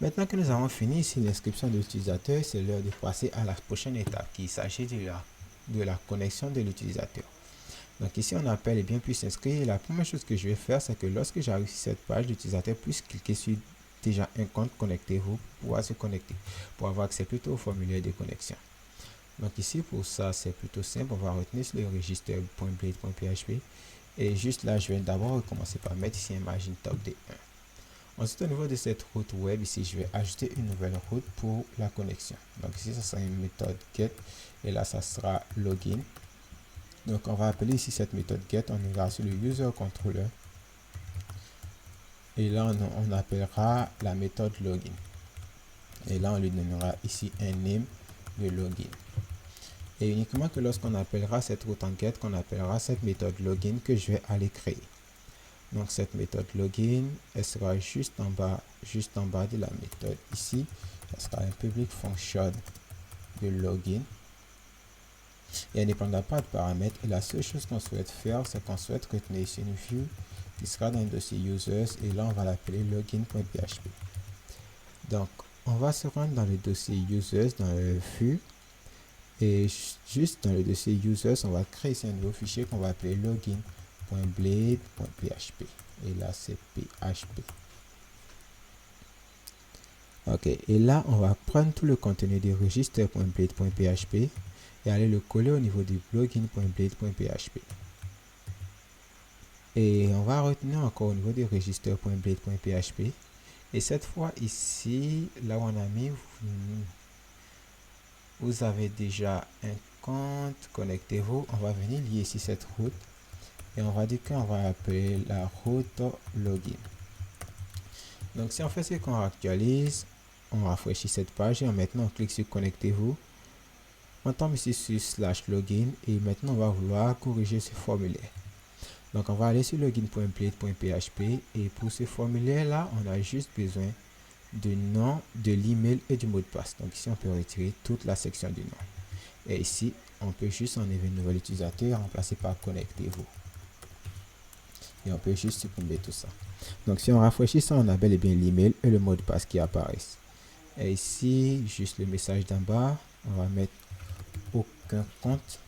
Maintenant que nous avons fini ici l'inscription de l'utilisateur, c'est l'heure de passer à la prochaine étape qui s'agit de la connexion de l'utilisateur. Donc ici on appelle et bien puis s'inscrire. La première chose que je vais faire, c'est que lorsque j'arrive sur cette page, l'utilisateur puisse cliquer sur déjà un compte, connectez-vous pour pouvoir se connecter, pour avoir accès plutôt au formulaire de connexion. Donc ici pour ça c'est plutôt simple, on va retenir sur le register.blade.php et juste là je vais d'abord recommencer par mettre ici un margin top de 1. Ensuite, au niveau de cette route web, ici, je vais ajouter une nouvelle route pour la connexion. Donc ici, ça sera une méthode get et là, ça sera login. Donc, on va appeler ici cette méthode get. On ira sur le user controller et là, on appellera la méthode login. Et là, on lui donnera ici un name de login. Et uniquement que lorsqu'on appellera cette route en get, qu'on appellera cette méthode login que je vais aller créer. Donc cette méthode login, elle sera juste en bas de la méthode ici. Ça sera un public function de login. Et elle ne prendra pas de paramètres. Et la seule chose qu'on souhaite faire, c'est qu'on souhaite retenir ici une view qui sera dans le dossier users. Et là, on va l'appeler login.php. Donc, on va se rendre dans le dossier users, dans le view. Et juste dans le dossier users, on va créer ici un nouveau fichier qu'on va appeler login.blade.php. Et là, c'est PHP. Ok, et là, on va prendre tout le contenu du register.blade.php et aller le coller au niveau du login.blade.php. Et on va retenir encore au niveau du register.blade.php. Et cette fois ici, là où on a mis, vous avez déjà un compte, connectez-vous. On va venir lier ici cette route et on va dire qu'on va appeler la route login. Donc si on fait ce qu'on actualise, on rafraîchit cette page et maintenant on clique sur connectez-vous. On tombe ici sur /login et maintenant on va vouloir corriger ce formulaire. Donc on va aller sur login.blade.php et pour ce formulaire là, on a juste besoin du nom, de l'email et du mot de passe. Donc ici on peut retirer toute la section du nom. Et ici, on peut juste enlever un nouvel utilisateur et remplacer par connectez-vous. Et on peut juste supprimer tout ça. Donc si on rafraîchit ça, on a bel et bien l'email et le mot de passe qui apparaissent. Et ici, juste le message d'en bas, on va mettre aucun compte.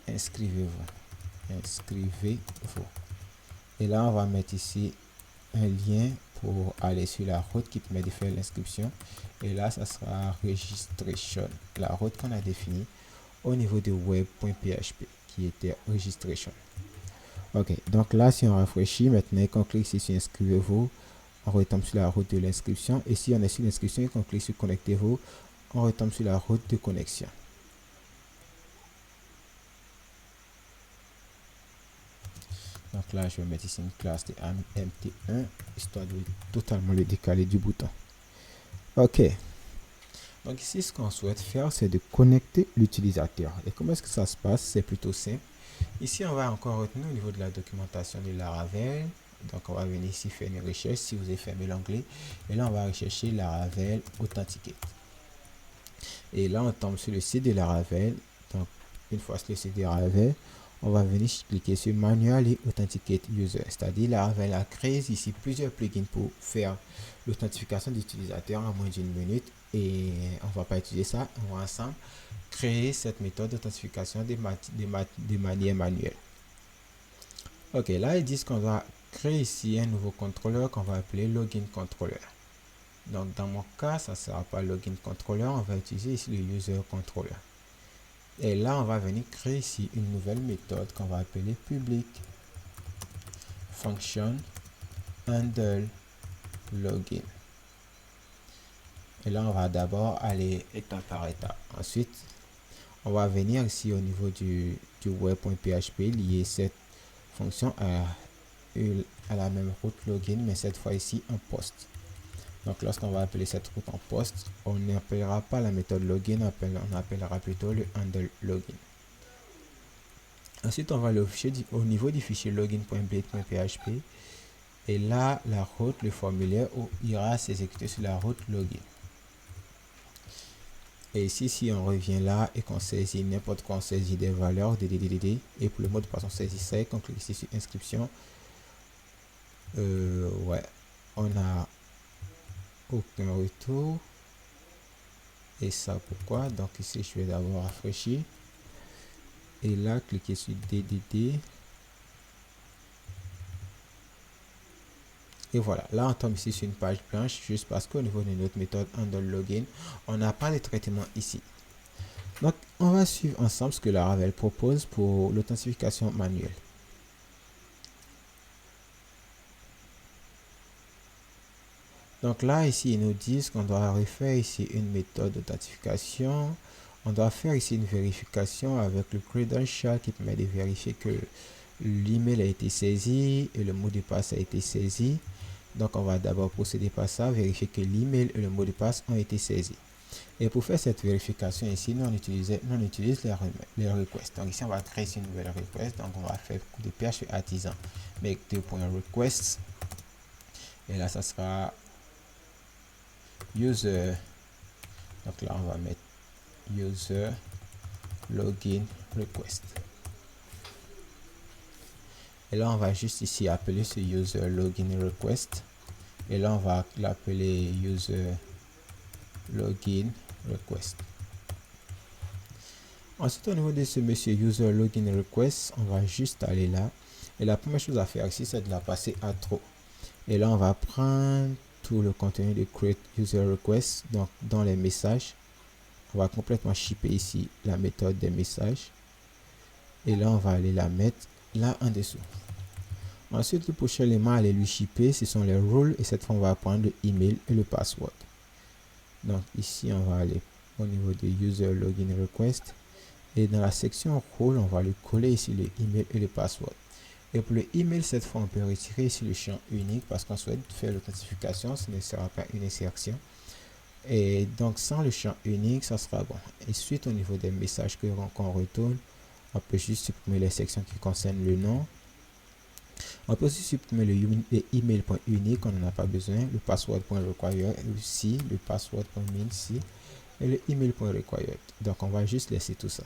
Inscrivez-vous. Inscrivez-vous. Et là, on va mettre ici un lien pour aller sur la route qui permet de faire l'inscription. Et là, ça sera registration, la route qu'on a définie au niveau de web.php qui était registration. Ok, donc là, si on rafraîchit, maintenant qu'on clique ici sur inscrivez-vous, on retombe sur la route de l'inscription. Et si on est sur l'inscription et qu'on clique sur connectez-vous, on retombe sur la route de connexion. Donc là, je vais mettre ici une classe de mt1, histoire de totalement le décaler du bouton. Ok. Donc ici, ce qu'on souhaite faire, c'est de connecter l'utilisateur. Et comment est-ce que ça se passe? C'est plutôt simple. Ici, on va encore retenir au niveau de la documentation de Laravel. Donc, on va venir ici faire une recherche si vous avez fermé l'onglet. Et là, on va rechercher Laravel Authenticate. Et là, on tombe sur le site de Laravel. Donc, une fois sur le site de Laravel, on va venir cliquer sur Manually Authenticate User. C'est-à-dire, Laravel a créé ici plusieurs plugins pour faire l'authentification d'utilisateurs en moins d'une minute. Et on ne va pas utiliser ça. On va ensemble créer cette méthode d'authentification de manière manuelle. Ok, là, ils disent qu'on va créer ici un nouveau contrôleur qu'on va appeler Login Controller. Donc, dans mon cas, ça ne sera pas Login Controller, on va utiliser ici le User Controller. Et là, on va venir créer ici une nouvelle méthode qu'on va appeler Public Function Handle Login. Et là, on va d'abord aller étape par étape. Ensuite, on va venir ici au niveau du web.php, lier cette fonction à la même route login, mais cette fois ici en post. Donc lorsqu'on va appeler cette route en post, on n'appellera pas la méthode login, on appellera plutôt le handle login. Ensuite, on va le fichier au niveau du fichier login.blade.php et là, la route, le formulaire ira s'exécuter sur la route login. Et ici, si on revient là et qu'on saisit n'importe quoi, on saisit des valeurs de DDD et pour le mot de passe, on saisit ça et qu'on clique ici sur inscription. Ouais. on a aucun retour. Et ça pourquoi? Donc ici je vais d'abord rafraîchir et là cliquer sur DDD. Et voilà, là on tombe ici sur une page blanche juste parce qu'au niveau de notre méthode handle login, on n'a pas de traitement ici. Donc on va suivre ensemble ce que Laravel propose pour l'authentification manuelle. Donc là ici ils nous disent qu'on doit refaire ici une méthode d'authentification. On doit faire ici une vérification avec le credential qui permet de vérifier que l'email a été saisi et le mot de passe a été saisi. Donc on va d'abord procéder par ça, vérifier que l'email et le mot de passe ont été saisis. Et pour faire cette vérification ici, nous on utilise les requests. Donc ici on va créer une nouvelle request. Donc on va faire de PHP artisan make 2.requests. Et là ça sera user. Donc là on va mettre user login request. Et là on va juste ici appeler ce user login request. Et là on va l'appeler user login request. Ensuite, au niveau de ce monsieur user login request, on va juste aller là. Et la première chose à faire ici, c'est de la passer à true. Et là, on va prendre tout le contenu de create user request. Donc, dans les messages, on va complètement shipper ici la méthode des messages. Et là, on va aller la mettre là en dessous. Ensuite, le prochain élément à aller lui shipper, ce sont les rôles. Et cette fois, on va prendre le email et le password. Donc, ici, on va aller au niveau de user login request. Et dans la section rôle, on va lui coller ici le email et le password. Et pour le email, cette fois, on peut retirer ici le champ unique parce qu'on souhaite faire l'authentification. Ce ne sera pas une insertion. Et donc, sans le champ unique, ça sera bon. Et suite, au niveau des messages qu'on retourne, on peut juste supprimer les sections qui concernent le nom. On peut aussi supprimer le email.unique, on n'en a pas besoin. Le password.required aussi, le password.min ici. Et le email.required. Donc, on va juste laisser tout ça.